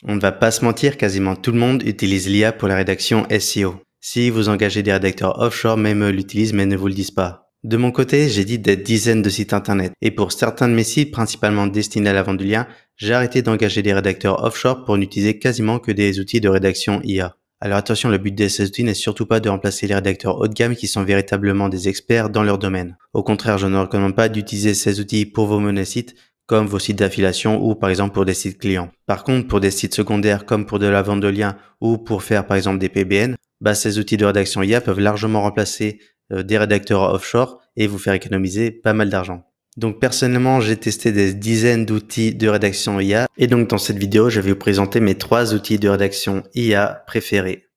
On ne va pas se mentir, quasiment tout le monde utilise l'IA pour la rédaction SEO. Si vous engagez des rédacteurs offshore, même eux l'utilisent mais ne vous le disent pas. De mon côté, j'édite des dizaines de sites internet. Et pour certains de mes sites, principalement destinés à la vente de liens, j'ai arrêté d'engager des rédacteurs offshore pour n'utiliser quasiment que des outils de rédaction IA. Alors attention, le but de ces outils n'est surtout pas de remplacer les rédacteurs haut de gamme qui sont véritablement des experts dans leur domaine. Au contraire, je ne recommande pas d'utiliser ces outils pour vos monosites, comme vos sites d'affiliation ou par exemple pour des sites clients. Par contre, pour des sites secondaires comme pour de la vente de liens ou pour faire par exemple des PBN, ces outils de rédaction IA peuvent largement remplacer des rédacteurs offshore et vous faire économiser pas mal d'argent. Donc personnellement, j'ai testé des dizaines d'outils de rédaction IA et donc dans cette vidéo, je vais vous présenter mes 3 outils de rédaction IA préférés.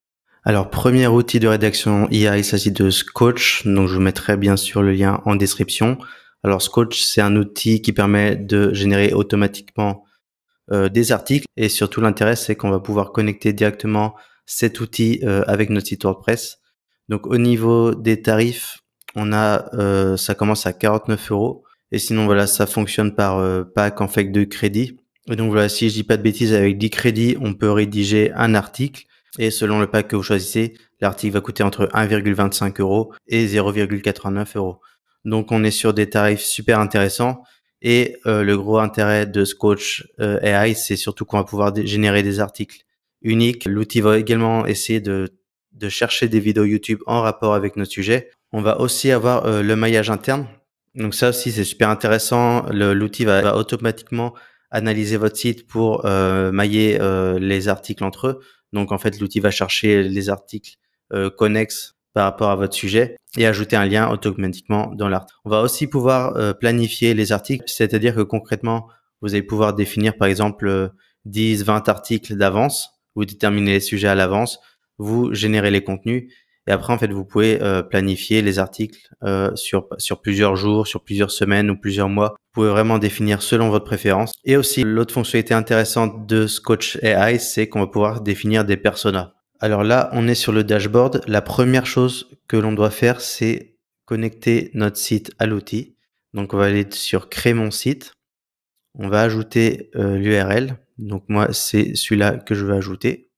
Alors, premier outil de rédaction IA, il s'agit de Skotch, donc je vous mettrai bien sûr le lien en description. Alors Skotch, c'est un outil qui permet de générer automatiquement des articles et surtout l'intérêt, c'est qu'on va pouvoir connecter directement cet outil avec notre site WordPress. Donc au niveau des tarifs, ça commence à 49 € et sinon voilà, ça fonctionne par pack en fait de crédits. Et donc voilà, si je dis pas de bêtises, avec 10 crédits, on peut rédiger un article. Et selon le pack que vous choisissez, l'article va coûter entre 1,25 € et 0,89 €. Donc on est sur des tarifs super intéressants. Et le gros intérêt de Skotch AI, c'est surtout qu'on va pouvoir générer des articles uniques. L'outil va également essayer de chercher des vidéos YouTube en rapport avec notre sujet. On va aussi avoir le maillage interne. Donc ça aussi, c'est super intéressant. L'outil va automatiquement analyser votre site pour mailler les articles entre eux. Donc en fait, l'outil va chercher les articles connexes par rapport à votre sujet et ajouter un lien automatiquement dans l'article. On va aussi pouvoir planifier les articles, c'est-à-dire que concrètement, vous allez pouvoir définir par exemple 10, 20 articles d'avance, vous déterminez les sujets à l'avance, vous générez les contenus et après en fait vous pouvez planifier les articles sur plusieurs jours, sur plusieurs semaines ou plusieurs mois. Vous pouvez vraiment définir selon votre préférence. Et aussi l'autre fonctionnalité intéressante de Skotch AI, c'est qu'on va pouvoir définir des personas. Alors là, on est sur le dashboard. La première chose que l'on doit faire, c'est connecter notre site à l'outil. Donc, on va aller sur créer mon site. On va ajouter l'URL. Donc, moi, c'est celui-là que je veux ajouter.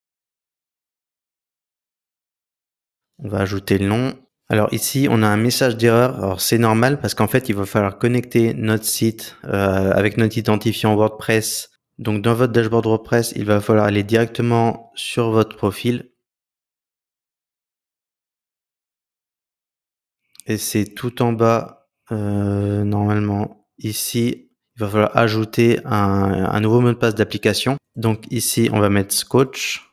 On va ajouter le nom. Alors ici, on a un message d'erreur. Alors c'est normal parce qu'en fait, il va falloir connecter notre site avec notre identifiant WordPress. Donc dans votre dashboard WordPress, il va falloir aller directement sur votre profil. Et c'est tout en bas, normalement, ici, il va falloir ajouter un nouveau mot de passe d'application. Donc ici, on va mettre Skotch.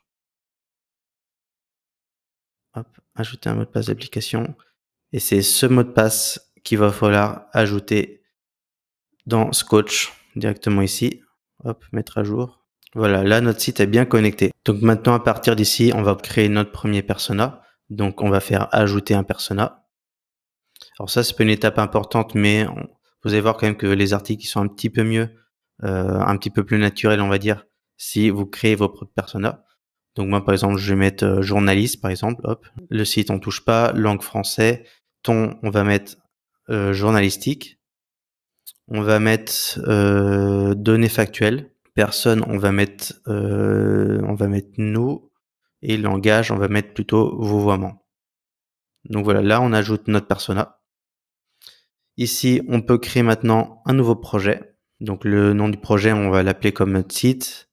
Hop, ajouter un mot de passe d'application. Et c'est ce mot de passe qu'il va falloir ajouter dans Skotch, directement ici. Hop, mettre à jour. Voilà, là, notre site est bien connecté. Donc maintenant, à partir d'ici, on va créer notre premier persona. Donc on va faire ajouter un persona. Alors ça, c'est pas une étape importante, mais vous allez voir quand même que les articles qui sont un petit peu mieux, un petit peu plus naturels, on va dire, si vous créez vos propres personas. Donc moi, par exemple, je vais mettre journaliste, par exemple. Hop, le site, on touche pas. Langue français. Ton, on va mettre journalistique. On va mettre données factuelles. Personne, on va mettre nous. Et langage, on va mettre plutôt vouvoiement. Donc voilà, là, on ajoute notre persona. Ici, on peut créer maintenant un nouveau projet. Donc le nom du projet, on va l'appeler comme notre site.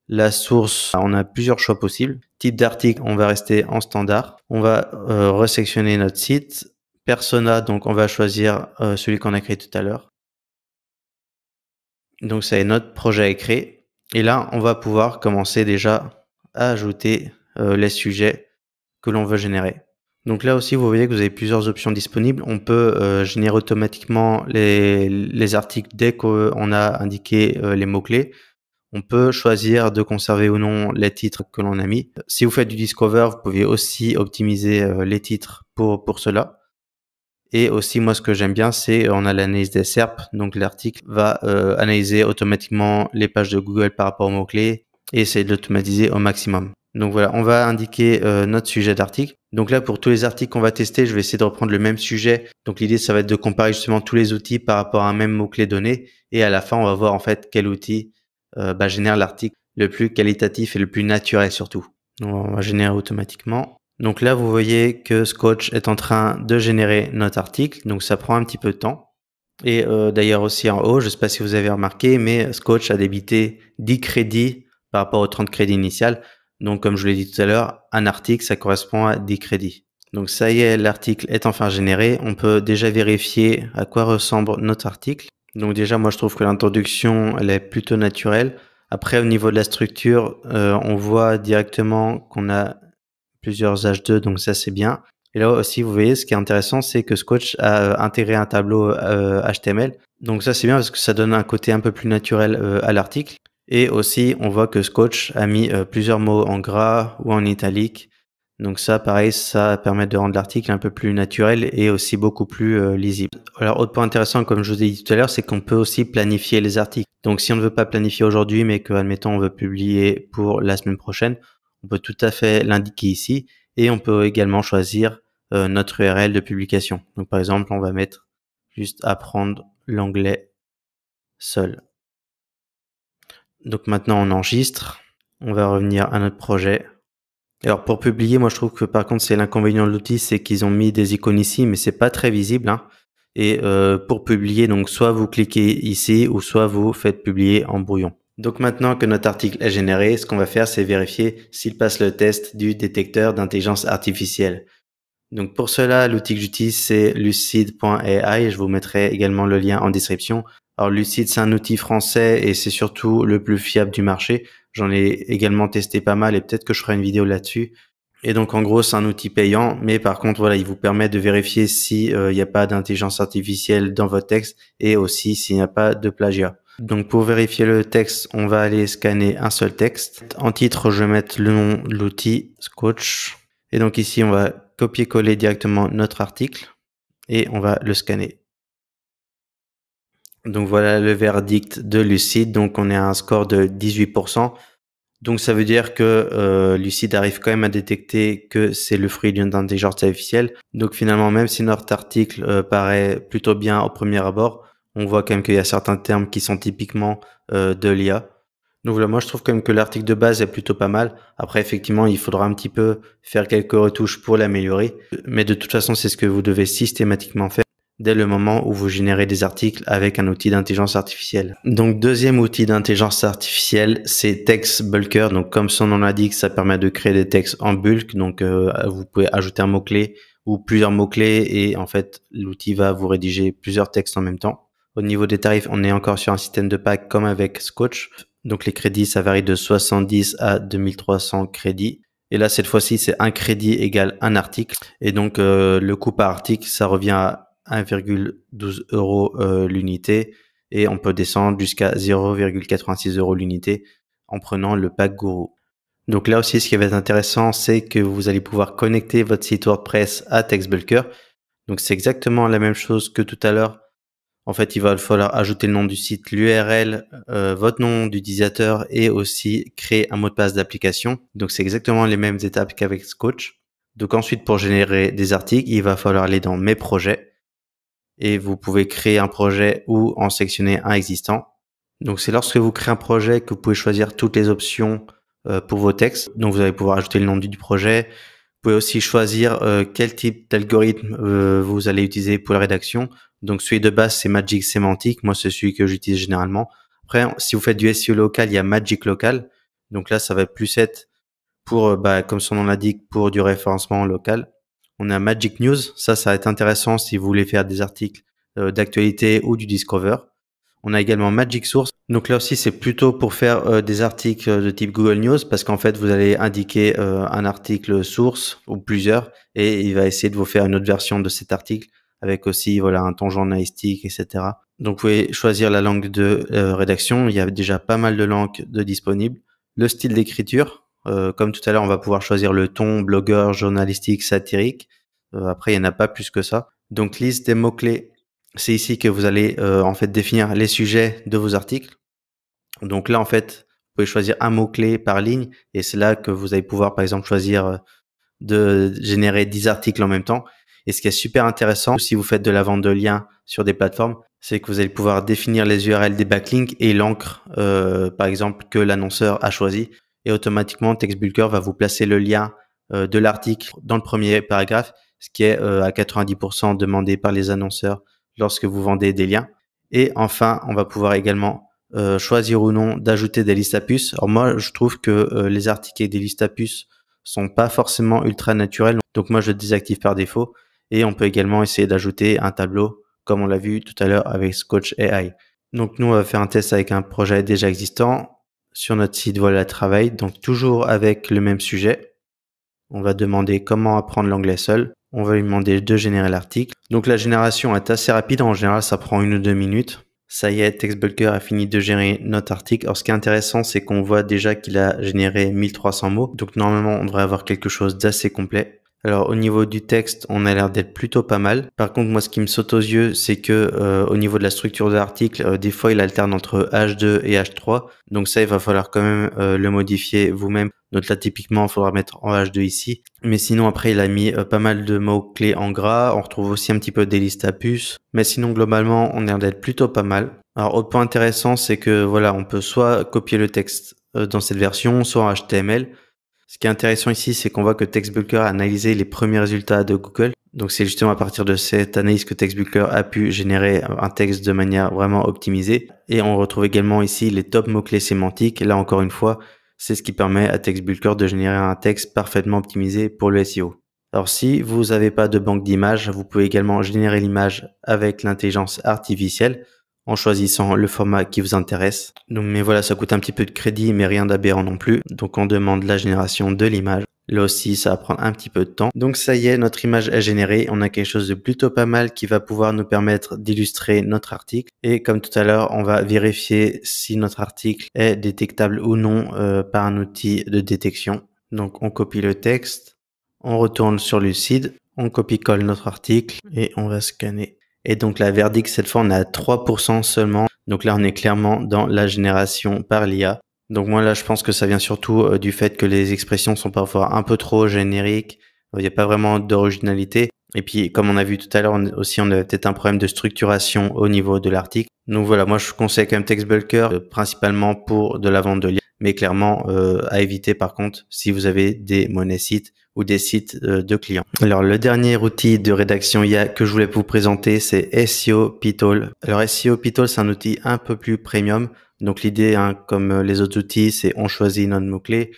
La source, on a plusieurs choix possibles. Type d'article, on va rester en standard. On va resectionner notre site. Persona, donc on va choisir celui qu'on a créé tout à l'heure. Donc ça est notre projet est créé. Et là, on va pouvoir commencer déjà à ajouter les sujets que l'on veut générer. Donc là aussi, vous voyez que vous avez plusieurs options disponibles. On peut générer automatiquement les articles dès qu'on a indiqué les mots-clés. On peut choisir de conserver ou non les titres que l'on a mis. Si vous faites du Discover, vous pouvez aussi optimiser les titres pour cela. Et aussi, moi, ce que j'aime bien, c'est on a l'analyse des SERP. Donc, l'article va analyser automatiquement les pages de Google par rapport aux mots-clés et essayer de l'automatiser au maximum. Donc voilà, on va indiquer notre sujet d'article. Donc là, pour tous les articles qu'on va tester, je vais essayer de reprendre le même sujet. Donc l'idée, ça va être de comparer justement tous les outils par rapport à un même mot-clé donné. Et à la fin, on va voir en fait quel outil génère l'article le plus qualitatif et le plus naturel surtout. Donc, on va générer automatiquement. Donc là, vous voyez que Skotch est en train de générer notre article. Donc ça prend un petit peu de temps. Et d'ailleurs aussi en haut, je ne sais pas si vous avez remarqué, mais Skotch a débité 10 crédits par rapport aux 30 crédits initial. Donc comme je vous l'ai dit tout à l'heure, un article, ça correspond à 10 crédits. Donc ça y est, l'article est enfin généré. On peut déjà vérifier à quoi ressemble notre article. Donc déjà, moi je trouve que l'introduction, elle est plutôt naturelle. Après, au niveau de la structure, on voit directement qu'on a plusieurs H2, donc ça c'est bien. Et là aussi, vous voyez, ce qui est intéressant, c'est que Skotch a intégré un tableau HTML. Donc ça c'est bien parce que ça donne un côté un peu plus naturel à l'article. Et aussi, on voit que Skotch a mis plusieurs mots en gras ou en italique. Donc ça, pareil, ça permet de rendre l'article un peu plus naturel et aussi beaucoup plus lisible. Alors, autre point intéressant, comme je vous ai dit tout à l'heure, c'est qu'on peut aussi planifier les articles. Donc, si on ne veut pas planifier aujourd'hui, mais que, admettons, on veut publier pour la semaine prochaine, on peut tout à fait l'indiquer ici et on peut également choisir notre URL de publication. Donc, par exemple, on va mettre juste apprendre l'anglais seul. Donc, maintenant, on enregistre. On va revenir à notre projet. Alors pour publier, moi je trouve que par contre c'est l'inconvénient de l'outil, c'est qu'ils ont mis des icônes ici, mais c'est pas très visible, hein. Et pour publier, donc soit vous cliquez ici ou soit vous faites publier en brouillon. Donc maintenant que notre article est généré, ce qu'on va faire, c'est vérifier s'il passe le test du détecteur d'intelligence artificielle. Donc pour cela, l'outil que j'utilise, c'est lucid.ai. Je vous mettrai également le lien en description. Alors Lucid, c'est un outil français et c'est surtout le plus fiable du marché. J'en ai également testé pas mal et peut-être que je ferai une vidéo là-dessus. Et donc en gros, c'est un outil payant, mais par contre, voilà, il vous permet de vérifier si il n'y a pas d'intelligence artificielle dans votre texte et aussi s'il n'y a pas de plagiat. Donc pour vérifier le texte, on va aller scanner un seul texte. En titre, je vais mettre le nom de l'outil, Skotch. Et donc ici, on va copier-coller directement notre article et on va le scanner. Donc voilà le verdict de Lucid. Donc on est à un score de 18%. Donc ça veut dire que Lucid arrive quand même à détecter que c'est le fruit d'une intelligence artificielle. Donc finalement, même si notre article paraît plutôt bien au premier abord, on voit quand même qu'il y a certains termes qui sont typiquement de l'IA. Donc voilà, moi je trouve quand même que l'article de base est plutôt pas mal. Après effectivement, il faudra un petit peu faire quelques retouches pour l'améliorer. Mais de toute façon, c'est ce que vous devez systématiquement faire dès le moment où vous générez des articles avec un outil d'intelligence artificielle. Donc deuxième outil d'intelligence artificielle, c'est Text Bulker. Donc comme son nom l'indique, ça permet de créer des textes en bulk. Donc vous pouvez ajouter un mot-clé ou plusieurs mots-clés et en fait l'outil va vous rédiger plusieurs textes en même temps. Au niveau des tarifs, on est encore sur un système de pack comme avec Skotch. Donc les crédits, ça varie de 70 à 2300 crédits. Et là, cette fois-ci, c'est un crédit égale un article. Et donc le coût par article, ça revient à 1,12 euros l'unité et on peut descendre jusqu'à 0,86 euros l'unité en prenant le pack Guru. Donc là aussi, ce qui va être intéressant, c'est que vous allez pouvoir connecter votre site WordPress à TextBulker. Donc c'est exactement la même chose que tout à l'heure. En fait, il va falloir ajouter le nom du site, l'URL, votre nom d'utilisateur et aussi créer un mot de passe d'application. Donc c'est exactement les mêmes étapes qu'avec Skotch. Donc ensuite, pour générer des articles, il va falloir aller dans Mes projets. Et vous pouvez créer un projet ou en sélectionner un existant. Donc c'est lorsque vous créez un projet que vous pouvez choisir toutes les options pour vos textes. Donc vous allez pouvoir ajouter le nom du projet. Vous pouvez aussi choisir quel type d'algorithme vous allez utiliser pour la rédaction. Donc celui de base c'est Magic Semantic. Moi c'est celui que j'utilise généralement. Après si vous faites du SEO local, il y a Magic Local. Donc là ça va plus être pour comme son nom l'indique pour du référencement local. On a Magic News, ça va être intéressant si vous voulez faire des articles d'actualité ou du Discover. On a également Magic Source. Donc là aussi, c'est plutôt pour faire des articles de type Google News parce qu'en fait, vous allez indiquer un article source ou plusieurs et il va essayer de vous faire une autre version de cet article avec aussi voilà un ton journalistique, etc. Donc vous pouvez choisir la langue de rédaction. Il y a déjà pas mal de langues de disponibles. Le style d'écriture. Comme tout à l'heure, on va pouvoir choisir le ton blogueur, journalistique, satirique. Après, il n'y en a pas plus que ça. Donc, liste des mots-clés. C'est ici que vous allez en fait définir les sujets de vos articles. Donc là, en fait, vous pouvez choisir un mot-clé par ligne et c'est là que vous allez pouvoir, par exemple, choisir de générer 10 articles en même temps. Et ce qui est super intéressant, si vous faites de la vente de liens sur des plateformes, c'est que vous allez pouvoir définir les URL des backlinks et l'encre, par exemple, que l'annonceur a choisi. Et automatiquement, TextBulker va vous placer le lien de l'article dans le premier paragraphe, ce qui est à 90% demandé par les annonceurs lorsque vous vendez des liens. Et enfin, on va pouvoir également choisir ou non d'ajouter des listes à puces. Alors moi, je trouve que les articles avec des listes à puces sont pas forcément ultra naturels. Donc moi, je le désactive par défaut. Et on peut également essayer d'ajouter un tableau, comme on l'a vu tout à l'heure avec Sketch AI. Donc nous, on va faire un test avec un projet déjà existant sur notre site Voilà Travail. Donc toujours avec le même sujet. On va demander comment apprendre l'anglais seul. On va lui demander de générer l'article. Donc la génération est assez rapide. En général, ça prend 1 ou 2 minutes. Ça y est, TextBulker a fini de générer notre article. Alors ce qui est intéressant, c'est qu'on voit déjà qu'il a généré 1300 mots. Donc normalement, on devrait avoir quelque chose d'assez complet. Alors au niveau du texte, on a l'air d'être plutôt pas mal. Par contre, moi ce qui me saute aux yeux, c'est que au niveau de la structure de l'article, des fois il alterne entre H2 et H3. Donc ça, il va falloir quand même le modifier vous-même. Donc là, typiquement, il faudra mettre en H2 ici. Mais sinon, après, il a mis pas mal de mots-clés en gras. On retrouve aussi un petit peu des listes à puces. Mais sinon, globalement, on a l'air d'être plutôt pas mal. Alors, autre point intéressant, c'est que voilà, on peut soit copier le texte dans cette version, soit en HTML. Ce qui est intéressant ici, c'est qu'on voit que TextBulker a analysé les premiers résultats de Google. Donc c'est justement à partir de cette analyse que TextBulker a pu générer un texte de manière vraiment optimisée. Et on retrouve également ici les top mots-clés sémantiques. Là encore une fois, c'est ce qui permet à TextBulker de générer un texte parfaitement optimisé pour le SEO. Alors si vous n'avez pas de banque d'images, vous pouvez également générer l'image avec l'intelligence artificielle en choisissant le format qui vous intéresse. Donc, mais voilà, ça coûte un petit peu de crédit, mais rien d'aberrant non plus. Donc, on demande la génération de l'image. Là aussi, ça va prendre un petit peu de temps. Donc, ça y est, notre image est générée. On a quelque chose de plutôt pas mal qui va pouvoir nous permettre d'illustrer notre article. Et comme tout à l'heure, on va vérifier si notre article est détectable ou non par un outil de détection. Donc, on copie le texte, on retourne sur Lucide, on copie-colle notre article et on va scanner. Et donc la verdict, cette fois, on est à 3% seulement. Donc là, on est clairement dans la génération par l'IA. Donc moi, là, je pense que ça vient surtout du fait que les expressions sont parfois un peu trop génériques. Il n'y a pas vraiment d'originalité. Et puis, comme on a vu tout à l'heure, on avait peut-être un problème de structuration au niveau de l'article. Donc voilà, moi, je conseille quand même TextBulker, principalement pour de la vente de liens. Mais clairement, à éviter par contre, si vous avez des monnaies sites ou des sites de clients. Alors le dernier outil de rédaction IA que je voulais vous présenter, c'est SEO Pitol. Alors SEO Pitol, c'est un outil un peu plus premium. Donc l'idée, comme les autres outils, c'est on choisit notre mot-clé.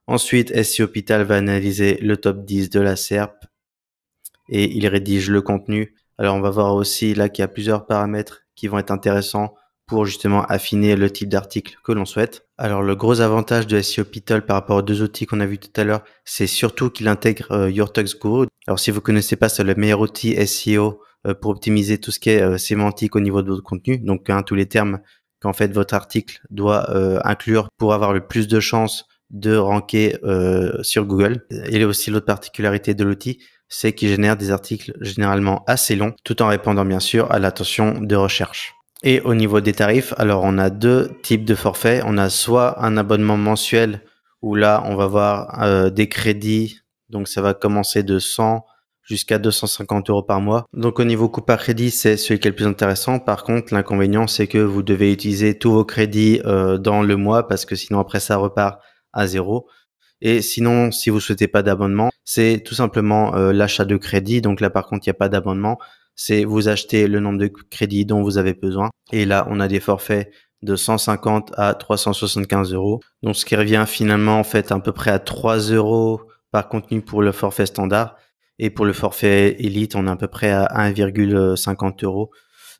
Ensuite, SEO Pitol va analyser le top 10 de la SERP et il rédige le contenu. Alors on va voir aussi là qu'il y a plusieurs paramètres qui vont être intéressants pour justement affiner le type d'article que l'on souhaite. Alors le gros avantage de SEO Pitol par rapport aux deux outils qu'on a vus tout à l'heure, c'est surtout qu'il intègre Your Text Guru. Alors si vous connaissez pas, c'est le meilleur outil SEO pour optimiser tout ce qui est sémantique au niveau de votre contenu. Donc tous les termes qu'en fait votre article doit inclure pour avoir le plus de chances de ranker sur Google. Et aussi l'autre particularité de l'outil, c'est qu'il génère des articles généralement assez longs, tout en répondant bien sûr à l'attention de recherche. Et au niveau des tarifs, alors on a deux types de forfaits. On a soit un abonnement mensuel où là on va voir des crédits, donc ça va commencer de 100 jusqu'à 250 € par mois. Donc au niveau coût par crédit, c'est celui qui est le plus intéressant. Par contre, l'inconvénient, c'est que vous devez utiliser tous vos crédits dans le mois parce que sinon après ça repart à zéro. Et sinon, si vous souhaitez pas d'abonnement, c'est tout simplement l'achat de crédit. Donc là, par contre, il n'y a pas d'abonnement. C'est vous achetez le nombre de crédits dont vous avez besoin. Et là, on a des forfaits de 150 à 375 €. Donc, ce qui revient finalement, en fait, à peu près à 3 € par contenu pour le forfait standard. Et pour le forfait Elite, on est à peu près à 1,50 €.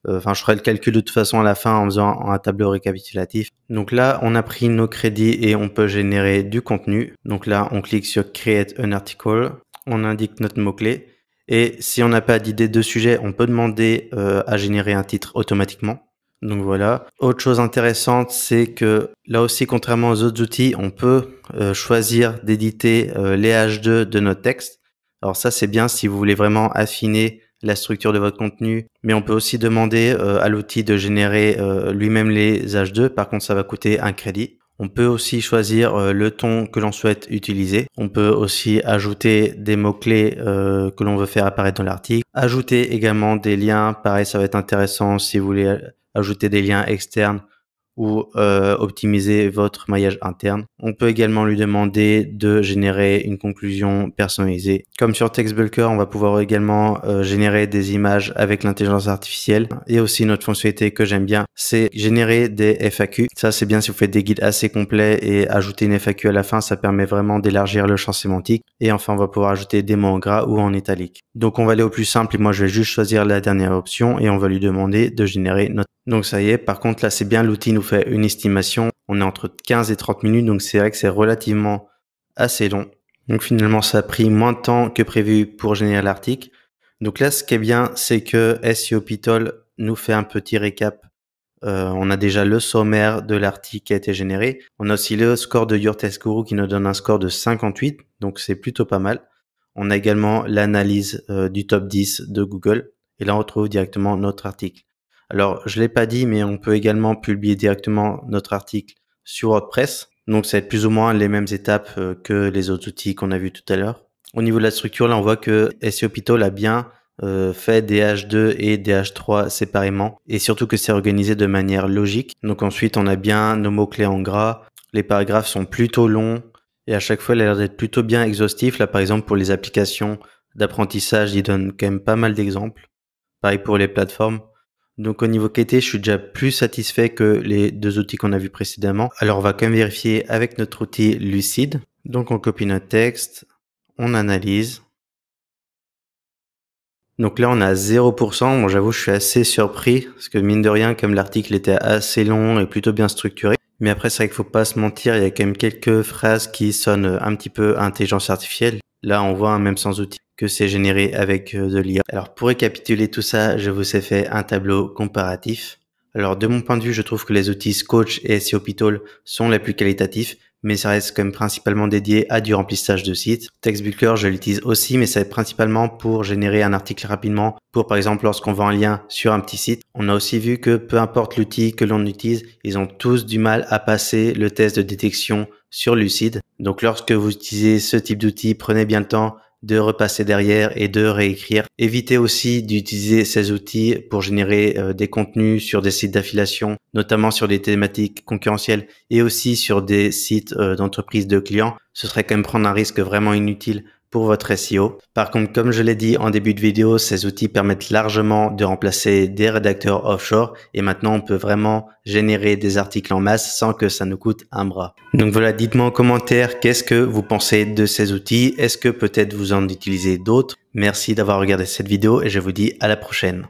Enfin, je ferai le calcul de toute façon à la fin en faisant un tableau récapitulatif. Donc là, on a pris nos crédits et on peut générer du contenu. Donc là, on clique sur Create an article. On indique notre mot-clé. Et si on n'a pas d'idée de sujet, on peut demander à générer un titre automatiquement. Donc voilà. Autre chose intéressante, c'est que là aussi, contrairement aux autres outils, on peut choisir d'éditer les H2 de notre texte. Alors ça, c'est bien si vous voulez vraiment affiner la structure de votre contenu, mais on peut aussi demander à l'outil de générer lui-même les H2. Par contre, ça va coûter un crédit. On peut aussi choisir le ton que l'on souhaite utiliser. On peut aussi ajouter des mots-clés que l'on veut faire apparaître dans l'article. Ajouter également des liens. Pareil, ça va être intéressant si vous voulez ajouter des liens externes ou optimiser votre maillage interne. On peut également lui demander de générer une conclusion personnalisée. Comme sur TextBulker, on va pouvoir également générer des images avec l'intelligence artificielle. Et aussi une autre fonctionnalité que j'aime bien, c'est générer des FAQ. Ça, c'est bien si vous faites des guides assez complets et ajouter une FAQ à la fin, ça permet vraiment d'élargir le champ sémantique. Et enfin, on va pouvoir ajouter des mots en gras ou en italique. Donc, on va aller au plus simple et moi, je vais juste choisir la dernière option et on va lui demander de générer notre... Donc, ça y est. Par contre, là, c'est bien, l'outil nous fait une estimation. On est entre 15 et 30 minutes, donc c'est vrai que c'est relativement assez long. Donc, finalement, ça a pris moins de temps que prévu pour générer l'article. Donc là, ce qui est bien, c'est que SEO Pitol nous fait un petit récap. On a déjà le sommaire de l'article qui a été généré. On a aussi le score de Your Test Guru qui nous donne un score de 58, donc c'est plutôt pas mal. On a également l'analyse du top 10 de Google. Et là, on retrouve directement notre article. Alors, je l'ai pas dit, mais on peut également publier directement notre article sur WordPress. Donc, ça va être plus ou moins les mêmes étapes que les autres outils qu'on a vus tout à l'heure. Au niveau de la structure, là, on voit que SEO Pitol a bien fait des H2 et des H3 séparément. Et surtout que c'est organisé de manière logique. Donc, ensuite, on a bien nos mots-clés en gras. Les paragraphes sont plutôt longs. Et à chaque fois, il a l'air d'être plutôt bien exhaustif. Là, par exemple, pour les applications d'apprentissage, il donne quand même pas mal d'exemples. Pareil pour les plateformes. Donc, au niveau qualité, je suis déjà plus satisfait que les deux outils qu'on a vus précédemment. Alors, on va quand même vérifier avec notre outil Lucid. Donc, on copie notre texte, on analyse. Donc là, on a 0%. Bon, j'avoue, je suis assez surpris parce que mine de rien, comme l'article était assez long et plutôt bien structuré. Mais après, c'est vrai qu'il faut pas se mentir, il y a quand même quelques phrases qui sonnent un petit peu intelligence artificielle. Là, on voit, même sans outil, que c'est généré avec de l'IA. Alors, pour récapituler tout ça, je vous ai fait un tableau comparatif. Alors, de mon point de vue, je trouve que les outils Skotch et SEO Pitol sont les plus qualitatifs, mais ça reste quand même principalement dédié à du remplissage de sites. TextBulker, je l'utilise aussi, mais ça va être principalement pour générer un article rapidement. Pour, par exemple, lorsqu'on vend un lien sur un petit site. On a aussi vu que peu importe l'outil que l'on utilise, ils ont tous du mal à passer le test de détection sur Lucid. Donc, lorsque vous utilisez ce type d'outil, prenez bien le temps de repasser derrière et de réécrire. Évitez aussi d'utiliser ces outils pour générer des contenus sur des sites d'affiliation, notamment sur des thématiques concurrentielles et aussi sur des sites d'entreprises de clients. Ce serait quand même prendre un risque vraiment inutile pour votre SEO. Par contre, comme je l'ai dit en début de vidéo, ces outils permettent largement de remplacer des rédacteurs offshore et maintenant on peut vraiment générer des articles en masse sans que ça nous coûte un bras. Donc voilà, dites-moi en commentaire qu'est-ce que vous pensez de ces outils. Est-ce que peut-être vous en utilisez d'autres? Merci d'avoir regardé cette vidéo et je vous dis à la prochaine.